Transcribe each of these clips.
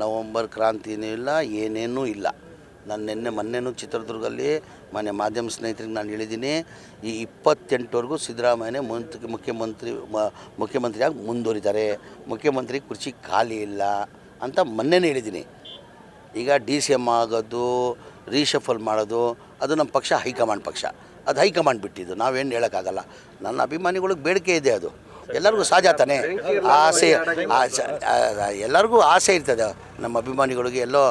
November ಕ್ರಾಂತಿನೂ ಇಲ್ಲ, ಏನೇನೂ ಇಲ್ಲ. ನಾನು ಮೊನ್ನೆನೂ ಚಿತ್ರದುರ್ಗದಲ್ಲಿ ಮಾಧ್ಯಮ ಸ್ನೇಹಿತರಿಗೆ ನಾನು ಹೇಳಿದ್ದೀನಿ, ಈ 28ವರೆಗೂ ಸಿದ್ದರಾಮಯ್ಯನೇ ಮುಖ್ಯಮಂತ್ರಿಯಾಗಿ ಮುಂದುವರಿತಾರೆ, ಮುಖ್ಯಮಂತ್ರಿ ಕುರ್ಚಿ ಖಾಲಿ ಇಲ್ಲ ಅಂತ ಮೊನ್ನೆನೇ ಹೇಳಿದ್ದೀನಿ. ಈಗ DCM ಆಗೋದು, ರೀಶಫಲ್ ಮಾಡೋದು ಅದು ನಮ್ಮ ಪಕ್ಷ ಹೈಕಮಾಂಡ್ ಪಕ್ಷ, ಅದು ಹೈಕಮಾಂಡ್ ಬಿಟ್ಟಿದ್ದು, ನಾವೇನು ಹೇಳೋಕ್ಕಾಗಲ್ಲ. ನನ್ನ ಅಭಿಮಾನಿಗಳಿಗೆ ಬೇಡಿಕೆ ಇದೆ, ಅದು ಎಲ್ಲರಿಗೂ ಸಹಜ ತಾನೆ. ಆಸೆ ಎಲ್ಲರಿಗೂ ಆಸೆ ಇರ್ತದೆ. ನಮ್ಮ ಅಭಿಮಾನಿಗಳಿಗೆ ಎಲ್ಲೋ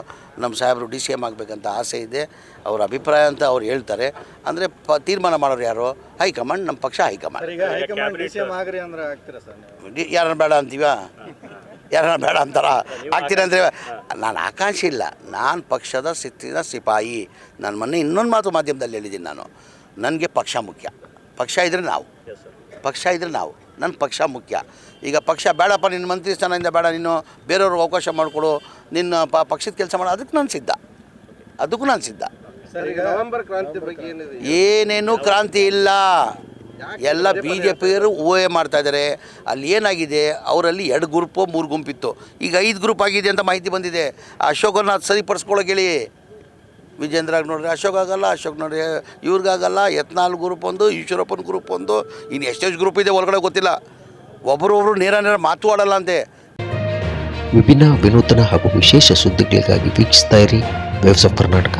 ನಮ್ಮ ಸಾಹೇಬರು DCM ಆಗಬೇಕಂತ ಆಸೆ ಇದೆ, ಅವ್ರ ಅಭಿಪ್ರಾಯ ಅಂತ ಅವ್ರು ಹೇಳ್ತಾರೆ. ಅಂದರೆ ತೀರ್ಮಾನ ಮಾಡೋರು ಯಾರು? ಹೈಕಮಾಂಡ್, ನಮ್ಮ ಪಕ್ಷ ಹೈಕಮಾಂಡ್. ಯಾರನ್ನ ಬೇಡ ಅಂತೀವ? ಯಾರನ್ನ ಬೇಡ ಅಂತಾರ? ಆಗ್ತೀನಿ ಅಂದರೆ ನಾನು ಆಕಾಂಕ್ಷೆ ಇಲ್ಲ, ನಾನು ಪಕ್ಷದ ಸಿಪಾಯಿ. ನಾನು ಮೊನ್ನೆ ಇನ್ನೊಂದು ಮಾತು ಮಾಧ್ಯಮದಲ್ಲಿ ಹೇಳಿದ್ದೀನಿ, ನನಗೆ ಪಕ್ಷ ಮುಖ್ಯ. ಪಕ್ಷ ಇದ್ದರೆ ನಾವು, ನನ್ನ ಪಕ್ಷ ಮುಖ್ಯ. ಈಗ ಪಕ್ಷ ಬೇಡಪ್ಪ, ನಿನ್ನ ಮಂತ್ರಿ ಸ್ಥಾನದಿಂದ ಬೇಡ, ನೀನು ಬೇರೆಯವ್ರಿಗೆ ಅವಕಾಶ ಮಾಡಿಕೊಡು, ನಿನ್ನ ಪಕ್ಷದ ಕೆಲಸ ಮಾಡೋ, ಅದಕ್ಕೂ ನಾನು ಸಿದ್ಧ. ನವೆಂಬರ್ ಕ್ರಾಂತಿ ಬಗ್ಗೆ ಏನೇನು ಕ್ರಾಂತಿ ಇಲ್ಲ, ಎಲ್ಲ BJಪಿಯರು ಊಹೆ ಮಾಡ್ತಾಯಿದ್ದಾರೆ. ಅಲ್ಲಿ ಏನಾಗಿದೆ, ಅವರಲ್ಲಿ 2 ಗ್ರೂಪು 3 ಗುಂಪಿತ್ತು, ಈಗ 5 ಗ್ರೂಪ್ ಆಗಿದೆ ಅಂತ ಮಾಹಿತಿ ಬಂದಿದೆ. ಅಶೋಕನ ಅದು ಸರಿಪಡಿಸ್ಕೊಳ್ಳೋಕೆ ಹೇಳಿ. ವಿಜೇಂದ್ರಾಗ ನೋಡ್ರಿ ಅಶೋಕ್ ಆಗಲ್ಲ, ಅಶೋಕ್ ನೋಡ್ರಿ ಇವ್ರಿಗಾಗಲ್ಲ, ಯತ್ನಾಳ್ ಗ್ರೂಪ್ ಒಂದು, ಈಶ್ವರಪ್ಪನ ಗ್ರೂಪ್ ಒಂದು, ಇನ್ನು ಎಷ್ಟೆಷ್ಟು ಗ್ರೂಪ್ ಇದೆ ಒಳಗಡೆ ಗೊತ್ತಿಲ್ಲ. ಒಬ್ಬರೊಬ್ಬರು ನೇರ ಮಾತು ಆಡಲ್ಲ ಅಂತೆ. ವಿಭಿನ್ನ, ವಿನೂತನ ಹಾಗೂ ವಿಶೇಷ ಸುದ್ದಿಗಳಿಗಾಗಿ ವೀಕ್ಷಿಸ್ತಾ ಇರಿ ವೇವ್ಸ್ ಆಫ್ ಕರ್ನಾಟಕ.